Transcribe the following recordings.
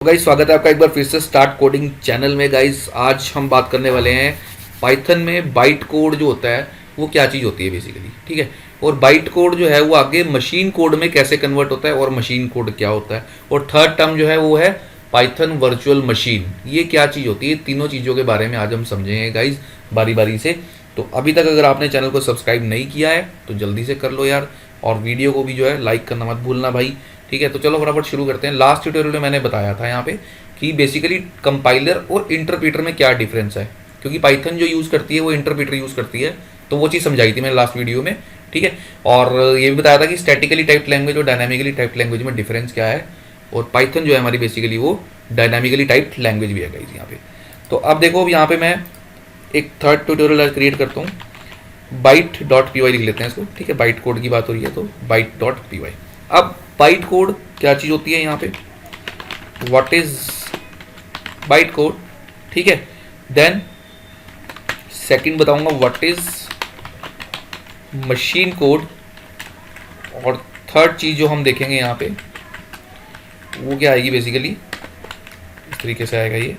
Guys स्वागत है आपका एक बार फिर से स्टार्ट कोडिंग चैनल में। गाइस आज हम बात करने वाले हैं पाइथन में बाइट कोड जो होता है वो क्या चीज़ होती है बेसिकली, ठीक है। और बाइट कोड जो है वो आगे मशीन कोड में कैसे कन्वर्ट होता है और मशीन कोड क्या होता है। और थर्ड टर्म जो है वो है पाइथन वर्चुअल मशीन, ये क्या चीज़ होती है। तीनों चीज़ों के बारे में आज हम समझेंगे गाइज बारी बारी से। तो अभी तक अगर आपने चैनल को सब्सक्राइब नहीं किया है तो जल्दी से कर लो यार, और वीडियो को भी जो है लाइक करना मत भूलना भाई, ठीक है। तो चलो फटाफट शुरू करते हैं। लास्ट ट्यूटोरियल में मैंने बताया था यहाँ पे कि बेसिकली कंपाइलर और इंटरप्रीटर में क्या डिफरेंस है, क्योंकि पाइथन जो यूज़ करती है वो इंटरप्रीटर यूज़ करती है, तो वो चीज़ समझाई थी मैंने लास्ट वीडियो में, ठीक है। और ये भी बताया था कि स्टैटिकली टाइप्ड लैंग्वेज और डायनामिकली टाइप्ड लैंग्वेज में डिफरेंस क्या है। और पाइथन जो है हमारी बेसिकली वो डायनामिकली टाइप्ड लैंग्वेज भी है गाइस यहाँ पे। तो अब देखो, अब यहाँ पे मैं एक थर्ड ट्यूटोरियल क्रिएट करता हूँ। byte.py लिख लेते हैं इसको, ठीक है। बाइट कोड की बात हो रही है तो byte.py। अब बाइट कोड क्या चीज़ होती है यहाँ पे, व्हाट इज बाइट कोड, ठीक है। देन सेकंड बताऊंगा व्हाट इज मशीन कोड, और थर्ड चीज़ जो हम देखेंगे यहाँ पे वो क्या आएगी बेसिकली, इस तरीके से आएगा ये।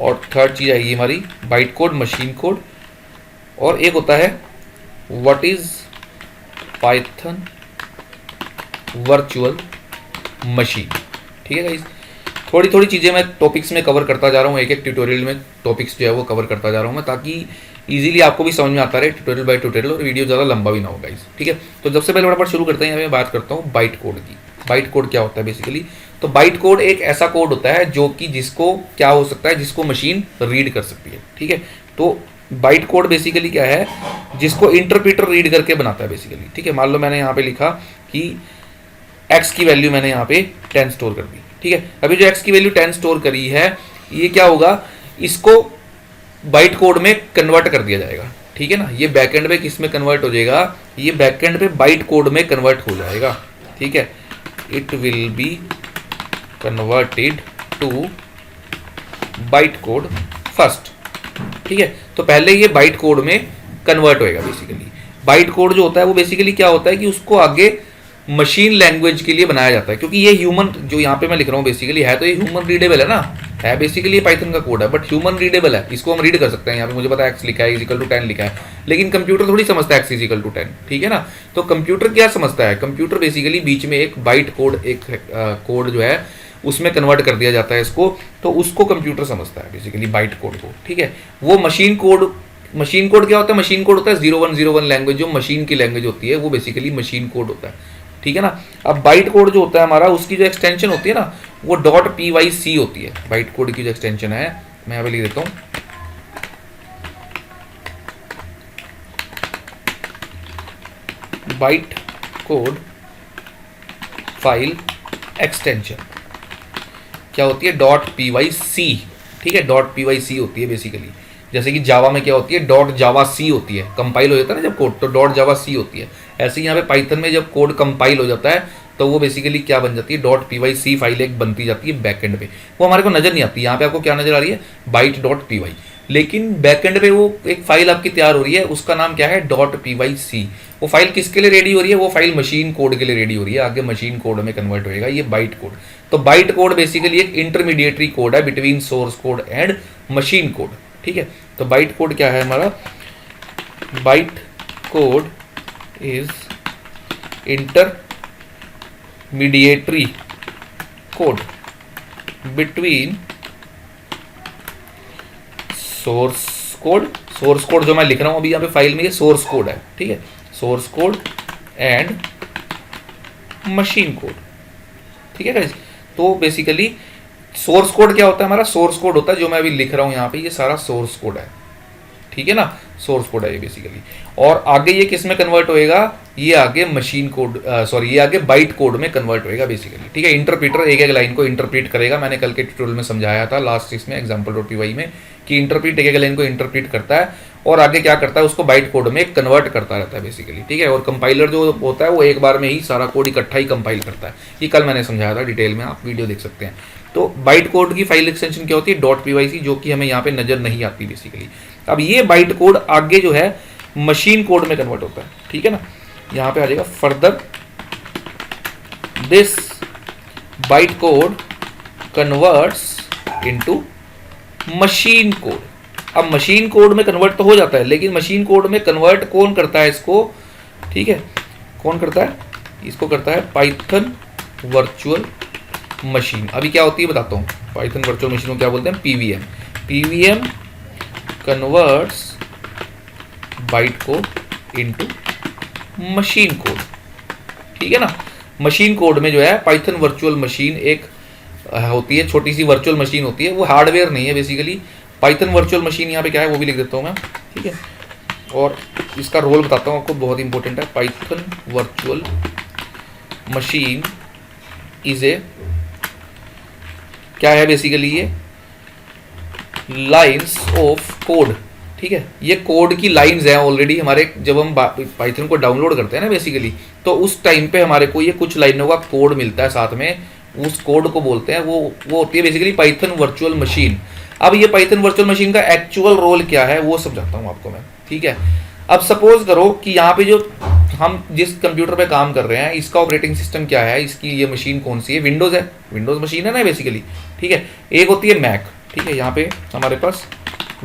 और थर्ड चीज़ आएगी हमारी बाइट कोड, मशीन कोड, और एक होता है what is Python virtual machine, ठीक है गाइस। थोड़ी थोड़ी चीज़ें मैं टॉपिक्स में कवर करता जा रहा हूँ, एक एक ट्यूटोरियल में टॉपिक्स जो है वो कवर करता जा रहा हूँ मैं, ताकि इजीली आपको भी समझ में आता रहे ट्यूटोरियल बाय ट्यूटोरियल, और वीडियो ज़्यादा लंबा भी ना हो गाइस, ठीक है। तो सबसे पहले फटाफट शुरू करते हैं। यहाँ मैं बात करता हूँ बाइट कोड की। बाइट कोड क्या होता है बेसिकली, तो बाइट कोड एक ऐसा कोड होता है जो कि जिसको क्या हो सकता है, जिसको मशीन रीड कर सकती है, ठीक है। तो बाइट कोड बेसिकली क्या है, जिसको इंटरप्रीटर रीड करके बनाता है बेसिकली, ठीक है। मान लो मैंने यहाँ पे लिखा कि x की वैल्यू मैंने यहाँ पे 10 स्टोर कर दी, ठीक है। अभी जो x की वैल्यू 10 स्टोर करी है, ये क्या होगा, इसको बाइट कोड में कन्वर्ट कर दिया जाएगा, ठीक है ना। ये बैकएंड पे किस में कन्वर्ट हो जाएगा, ये बैकएंड पे बाइट कोड में कन्वर्ट हो जाएगा, ठीक है। It will be converted to byte code first, ठीक है। तो पहले ये बाइट कोड में कन्वर्ट होएगा बेसिकली। बाइट कोड जो होता है वो बेसिकली क्या होता है कि उसको आगे मशीन लैंग्वेज के लिए बनाया जाता है, क्योंकि ये ह्यूमन जो यहाँ पे मैं लिख रहा हूँ बेसिकली है, तो ये ह्यूमन रीडेबल है ना, है बेसिकली ये पाइथन का कोड है, बट ह्यूमन रीडेबल है, इसको हम रीड कर सकते हैं। यहाँ पे मुझे पता है x लिखा है इजिकल टू 10 लिखा है, लेकिन कंप्यूटर थोड़ी समझता है x इजिकल टू 10, ठीक है ना। तो कंप्यूटर क्या समझता है, कंप्यूटर बेसिकली बीच में एक बाइट कोड, एक कोड जो है उसमें कन्वर्ट कर दिया जाता है इसको, तो उसको कंप्यूटर समझता है बेसिकली बाइट कोड को, ठीक है। वो मशीन कोड, मशीन कोड क्या होता है, मशीन कोड होता है 0101 लैंग्वेज, जो मशीन की लैंग्वेज होती है वो बेसिकली मशीन कोड होता है, ठीक है ना। अब बाइट कोड जो होता है हमारा, उसकी जो एक्सटेंशन होती है ना वो .pyc होती है। बाइट कोड की जो एक्सटेंशन है मैं यहाँ पे लिख देता हूँ, बाइट कोड फाइल एक्सटेंशन क्या होती है, .pyc, ठीक है। .pyc होती है बेसिकली, जैसे कि जावा में क्या होती है, .javac होती है, कंपाइल हो जाता है ना जब कोड, तो .javac होती है। ऐसे ही यहाँ पे पाइथन में जब कोड कंपाइल हो जाता है तो वो बेसिकली क्या बन जाती है, .pyc फाइल एक बनती जाती है बैकएंड पे। वो हमारे को नजर नहीं आती, यहाँ पे आपको क्या नजर आ रही है, byte.py, लेकिन बैकएंड पे वो एक फाइल आपकी तैयार हो रही है, उसका नाम क्या है, .pyc। वो फाइल किसके लिए रेडी हो रही है, वो फाइल मशीन कोड के लिए रेडी हो रही है, आगे मशीन कोड में कन्वर्ट होएगा ये बाइट कोड। तो बाइट कोड बेसिकली एक इंटरमीडिएटरी कोड है between source code and machine code, ठीक है। तो बाइट कोड क्या है हमारा, byte code is intermediary code between source code, source code जो मैं लिख रहा हूं अभी यहाँ पे फाइल में, ये सोर्स कोड है, ठीक है, source code and machine code, ठीक है गाइस। तो बेसिकली सोर्स कोड क्या होता है हमारा, सोर्स कोड होता है जो मैं अभी लिख रहा हूं यहाँ पे, ये सारा सोर्स कोड है, ठीक है ना, सोर्स कोड है ये बेसिकली। और आगे ये किस में कन्वर्ट होएगा, ये आगे मशीन कोड, सॉरी ये आगे बाइट कोड में कन्वर्ट होएगा बेसिकली, ठीक है। इंटरप्रीटर एक एक लाइन को इंटरप्रीट करेगा, मैंने कल के ट्यूटोरियल में समझाया था लास्ट इसमें example.py में, कि इंटरप्रीट एक एक लाइन को इंटरप्रीट करता है और आगे क्या करता है, उसको बाइट कोड में कन्वर्ट करता रहता है बेसिकली, ठीक है। और कंपाइलर जो होता है वो एक बार में ही सारा कोड इकट्ठा ही कंपाइल करता है, ये कल मैंने समझाया था डिटेल में, आप वीडियो देख सकते हैं। तो बाइट कोड की फाइल एक्सटेंशन क्या होती है, .pyc, जो कि हमें यहाँ पे नजर नहीं आती बेसिकली। अब ये बाइट कोड आगे जो है मशीन कोड में कन्वर्ट होता है, ठीक है ना। यहाँ पे आ जाएगा further this byte code converts into machine code. अब मशीन कोड में कन्वर्ट तो हो जाता है, लेकिन मशीन कोड में कन्वर्ट कौन करता है इसको, ठीक है, कौन करता है इसको, करता है पाइथन वर्चुअल मशीन। अभी क्या होती है बताता हूँ, पाइथन वर्चुअल मशीन को क्या बोलते हैं, पीवीएम। पीवीएम कन्वर्ट्स बाइट को इनटू मशीन कोड, ठीक है ना। मशीन कोड में जो है पाइथन वर्चुअल मशीन एक होती है, छोटी सी वर्चुअल मशीन होती है, वो हार्डवेयर नहीं है बेसिकली। पाइथन वर्चुअल मशीन यहाँ पे क्या है वो भी लिख देता हूँ मैं, ठीक है। और इसका रोल बताता हूँ आपको, बहुत इंपॉर्टेंट है। Python virtual machine is a, क्या है बेसिकली, ये लाइंस ऑफ कोड, ठीक है। ये कोड की लाइंस हैं ऑलरेडी हमारे, जब हम पाइथन को डाउनलोड करते हैं ना बेसिकली, तो उस टाइम पे हमारे को ये कुछ लाइनों का कोड मिलता है साथ में, उस कोड को बोलते हैं, वो होती है बेसिकली पाइथन वर्चुअल मशीन। अब ये पाइथन वर्चुअल मशीन का एक्चुअल रोल क्या है वो समझाता हूँ आपको मैं, ठीक है। अब सपोज करो कि यहाँ पे जो हम जिस कंप्यूटर पे काम कर रहे हैं इसका ऑपरेटिंग सिस्टम क्या है, इसकी ये मशीन कौन सी है, विंडोज़ है, विंडोज़ मशीन है ना बेसिकली, ठीक है। एक होती है मैक, ठीक है, यहाँ पे हमारे पास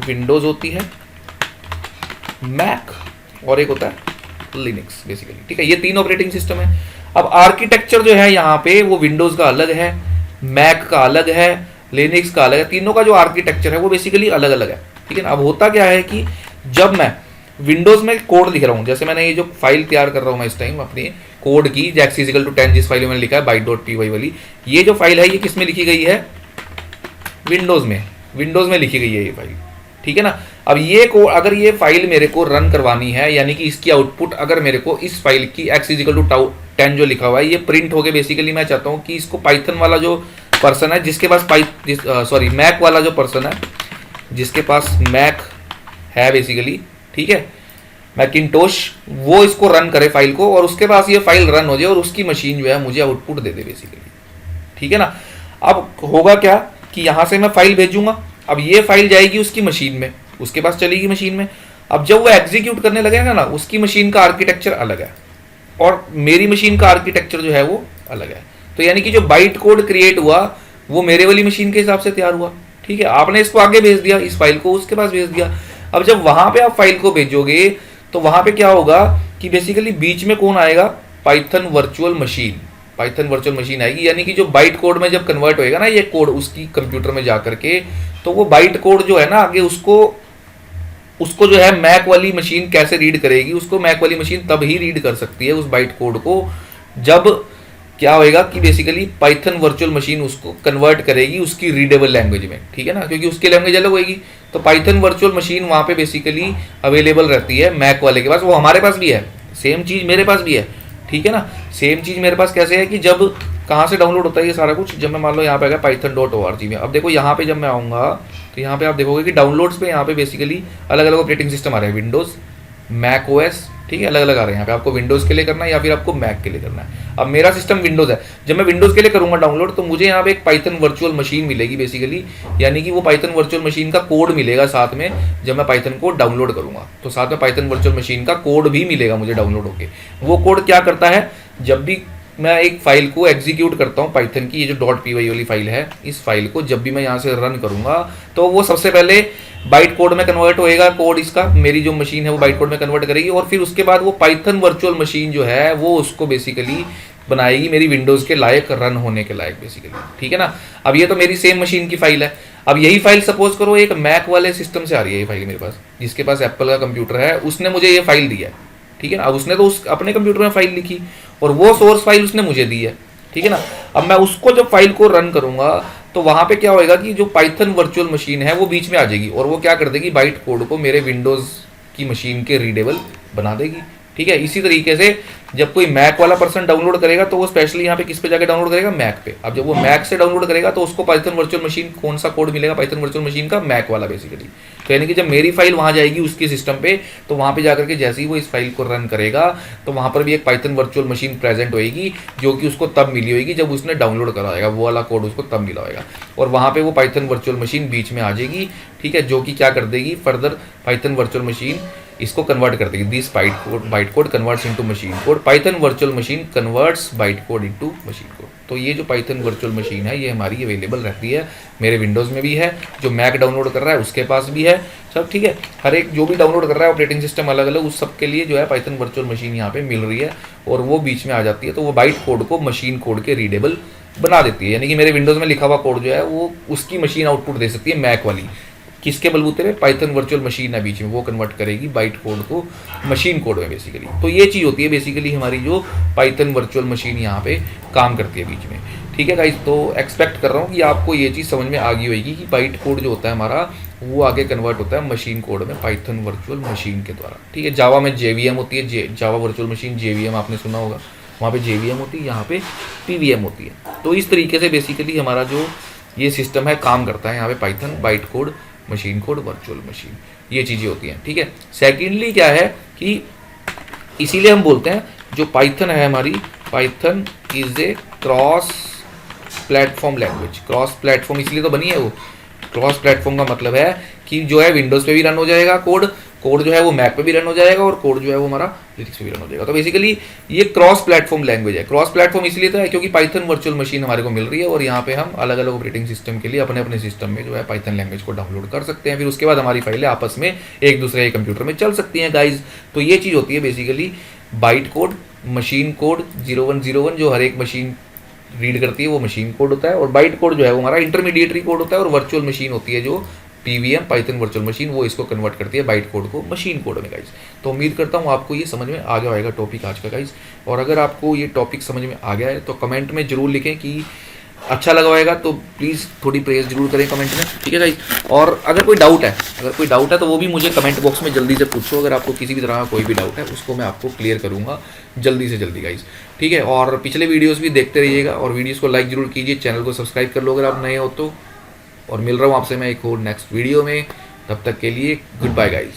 विंडोज़ होती है, मैक, और एक होता है लिनक्स बेसिकली, ठीक है। ये तीन ऑपरेटिंग सिस्टम है। अब आर्किटेक्चर जो है यहाँ पे वो विंडोज़ का अलग है, मैक का अलग है, लिनक्स का अलग है, तीनों का जो आर्किटेक्चर है वो बेसिकली अलग अलग है, ठीक है ना। अब होता क्या है कि जब मैं विंडोज़ में कोड लिख रहा हूँ, जैसे मैंने ये जो फाइल तैयार कर रहा हूँ मैं इस टाइम अपनी कोड की, jax=10 जिस फाइल में मैंने लिखा है byte.py वाली, ये जो फाइल है ये किस में लिखी गई है, विंडोज़ में लिखी गई है ये फाइल, ठीक है ना। अब ये कोड, अगर ये फाइल मेरे को रन करवानी है, यानी कि इसकी आउटपुट अगर मेरे को इस फाइल की x=10 जो लिखा हुआ है ये प्रिंट हो गया, बेसिकली मैं चाहता हूँ कि इसको पाइथन वाला जो पर्सन है जिसके पास मैक वाला जो पर्सन है जिसके पास मैक है बेसिकली, ठीक है, मैकिंटोश, वो इसको रन करे फाइल को, और उसके पास ये फाइल रन हो जाए और उसकी मशीन जो है मुझे आउटपुट दे दे बेसिकली, ठीक है ना। अब होगा क्या कि यहाँ से मैं फाइल भेजूंगा, अब ये फाइल जाएगी उसकी मशीन में, उसके पास चलेगी मशीन में। अब जब वो एग्जीक्यूट करने लगेगा ना, उसकी मशीन का आर्किटेक्चर अलग है और मेरी मशीन का आर्किटेक्चर जो है वो अलग है। तो यानी कि जो बाइट कोड क्रिएट हुआ वो मेरे वाली मशीन के हिसाब से तैयार हुआ, ठीक है। आपने इसको आगे भेज दिया, इस फाइल को उसके पास भेज दिया। अब जब वहां पे आप फाइल को भेजोगे तो वहां पे क्या होगा कि बेसिकली बीच में कौन आएगा, Python virtual machine, Python virtual machine आएगी। यानी कि जो बाइट कोड में जब कन्वर्ट होएगा ना ये कोड उसकी कंप्यूटर में जा करके, तो वो बाइट कोड जो है ना आगे उसको जो है मैक वाली मशीन कैसे रीड करेगी, उसको मैक वाली मशीन तब ही रीड कर सकती है उस बाइट कोड को जब क्या होएगा कि बेसिकली पाइथन वर्चुअल मशीन उसको कन्वर्ट करेगी उसकी रीडेबल लैंग्वेज में, ठीक है ना, क्योंकि उसकी लैंग्वेज अलग होगी। तो पाइथन वर्चुअल मशीन वहाँ पे बेसिकली अवेलेबल रहती है मैक वाले के पास, वो हमारे पास भी है, सेम चीज़ मेरे पास भी है, ठीक है ना। सेम चीज़ मेरे पास कैसे है कि जब कहाँ से डाउनलोड होता है ये सारा कुछ, जब मैं मान लो यहाँ पे आएगा python.org में, अब देखो यहाँ पे जब मैं आऊँगा तो यहाँ पे आप देखोगे कि डाउनलोड्स पे यहाँ पे बेसिकली अलग अलग ऑपरेटिंग सिस्टम आ रहे हैं, विंडोज़, मैक ओएस, ठीक है, अलग अलग आ रहे हैं यहाँ पे। आपको विंडोज़ के लिए करना है या फिर आपको मैक के लिए करना है। अब मेरा सिस्टम विंडोज़ है, जब मैं विंडोज़ के लिए करूँगा डाउनलोड तो मुझे यहाँ पे एक पाइथन वर्चुअल मशीन मिलेगी बेसिकली, यानी कि वो पाइथन वर्चुअल मशीन का कोड मिलेगा साथ में। जब मैं पाइथन को डाउनलोड करूँगा तो साथ में पाइथन वर्चुअल मशीन का कोड भी मिलेगा मुझे डाउनलोड होके। वो कोड क्या करता है, जब भी मैं एक फाइल को एग्जीक्यूट करता हूँ पाइथन की, ये जो .py वाली फाइल है, इस फाइल को जब भी मैं यहाँ से रन करूँगा तो वो सबसे पहले बाइट कोड में कन्वर्ट होएगा, कोड इसका मेरी जो मशीन है वो बाइट कोड में कन्वर्ट करेगी, और फिर उसके बाद वो पाइथन वर्चुअल मशीन जो है वो उसको बेसिकली बनाएगी मेरी विंडोज़ के लायक, रन होने के लायक बेसिकली, ठीक है ना। अब ये तो मेरी सेम मशीन की फाइल है। अब यही फाइल सपोज करो एक मैक वाले सिस्टम से आ रही है ये फाइल मेरे पास, जिसके पास एप्पल का कंप्यूटर है, उसने मुझे ये फाइल दी है, ठीक है ना। अब उसने तो उस अपने कंप्यूटर में फाइल लिखी और वो सोर्स फाइल उसने मुझे दी है, ठीक है ना। अब मैं उसको जब फाइल को रन करूंगा तो वहां पे क्या होएगा कि जो पाइथन वर्चुअल मशीन है वो बीच में आ जाएगी और वो क्या कर देगी, बाइट कोड को मेरे विंडोज़ की मशीन के रीडेबल बना देगी, ठीक है। इसी तरीके से जब कोई मैक वाला पर्सन डाउनलोड करेगा तो वो स्पेशली यहाँ पे किस पे जाकर डाउनलोड करेगा, मैक पे। अब जब वो मैक से डाउनलोड करेगा तो उसको पाइथन वर्चुअल मशीन कौन सा कोड मिलेगा, पाइथन वर्चुअल मशीन का मैक वाला बेसिकली। तो यानी कि जब मेरी फाइल वहाँ जाएगी उसके सिस्टम पे तो वहाँ पे जाकर के जैसे ही वो इस फाइल को रन करेगा तो वहाँ पर भी एक पाइथन वर्चुअल मशीन प्रेजेंट होएगी जो कि उसको तब मिली होगी जब उसने डाउनलोड करा होगा, वो वाला कोड उसको तब मिला होगा, और वहाँ पे वो पाइथन वर्चुअल मशीन बीच में आ जाएगी, ठीक है, जो कि क्या कर देगी फर्दर पाइथन वर्चुअल मशीन इसको कन्वर्ट कर देगी। This byte code converts into machine code, Python virtual machine converts byte code into machine code. तो ये जो पाइथन वर्चुअल मशीन है ये हमारी अवेलेबल रहती है, मेरे विंडोज़ में भी है, जो मैक डाउनलोड कर रहा है उसके पास भी है, सब ठीक है। हर एक जो भी डाउनलोड कर रहा है ऑपरेटिंग सिस्टम अलग अलग, उस सब के लिए जो है पाइथन वर्चुअल मशीन यहाँ पे मिल रही है और वो बीच में आ जाती है। तो वो बाइट कोड को मशीन कोड के रीडेबल बना देती है, यानी कि मेरे विंडोज़ में लिखा हुआ कोड जो है वो उसकी मशीन आउटपुट दे सकती है मैक वाली। किसके बलबूते पे? पाइथन वर्चुअल मशीन है बीच में, वो कन्वर्ट करेगी बाइट कोड को मशीन कोड में बेसिकली। तो ये चीज़ होती है बेसिकली हमारी जो पाइथन वर्चुअल मशीन यहाँ पे काम करती है बीच में, ठीक है गाइस। तो एक्सपेक्ट कर रहा हूँ कि आपको ये चीज़ समझ में आ गई होगी कि बाइट कोड जो होता है हमारा वो आगे कन्वर्ट होता है मशीन कोड में पाइथन वर्चुअल मशीन के द्वारा, ठीक है। जावा में JVM होती है, जावा वर्चुअल मशीन JVM आपने सुना होगा, वहाँ पे JVM होती है, यहाँ पे PVM होती है। तो इस तरीके से बेसिकली हमारा जो ये सिस्टम है काम करता है यहाँ पे Python byte code machine code virtual machine, ये चीज़ें होती हैं, ठीक है। सेकेंडली क्या है कि इसीलिए हम बोलते हैं जो पाइथन है हमारी, Python is a cross platform language. Cross platform इसलिए तो बनी है वो, क्रॉस प्लेटफॉर्म का मतलब है कि जो है विंडोज़ पे भी रन हो जाएगा कोड जो है वो मैक पे भी रन हो जाएगा और कोड जो है वो हमारा लिनक्स पे भी रन हो जाएगा। तो बेसिकली ये क्रॉस प्लेटफॉर्म लैंग्वेज है। क्रॉस प्लेटफॉर्म इसलिए तो है क्योंकि पाइथन वर्चुअल मशीन हमारे को मिल रही है और यहाँ पे हम अलग अलग ऑपरेटिंग सिस्टम के लिए अपने अपने सिस्टम में जो है पाइथन लैंग्वेज को डाउनलोड कर सकते हैं, फिर उसके बाद हमारी फाइलें आपस में एक दूसरे के कंप्यूटर में चल सकती हैं गाइज। तो ये चीज़ होती है basically byte code machine code 0101 जो हर एक मशीन रीड करती है वो मशीन कोड होता है, और बाइट कोड जो है वो हमारा इंटरमीडिएटरी कोड होता है, और वर्चुअल मशीन होती है जो PVM पाइथन वर्चुअल मशीन, वो इसको कन्वर्ट करती है बाइट कोड को मशीन कोड में गाइज। तो उम्मीद करता हूँ आपको ये समझ में आ गया होगा टॉपिक आज का गाइज, और अगर आपको ये टॉपिक समझ में आ गया है तो कमेंट में जरूर लिखें कि अच्छा लगा होगा, तो प्लीज़ थोड़ी प्रेस जरूर करें कमेंट में, ठीक है गाइज। और अगर कोई डाउट है तो वो भी मुझे कमेंट बॉक्स में जल्दी से पूछो। अगर आपको किसी भी तरह का कोई भी डाउट है उसको मैं आपको क्लियर करूँगा जल्दी से जल्दी गाइज, ठीक है। और पिछले वीडियोज़ भी देखते रहिएगा और वीडियोज़ को लाइक जरूर कीजिए, चैनल को सब्सक्राइब कर लो अगर आप नए हो तो। और मिल रहा हूँ आपसे मैं एक और नेक्स्ट वीडियो में, तब तक के लिए गुड बाय गाइज।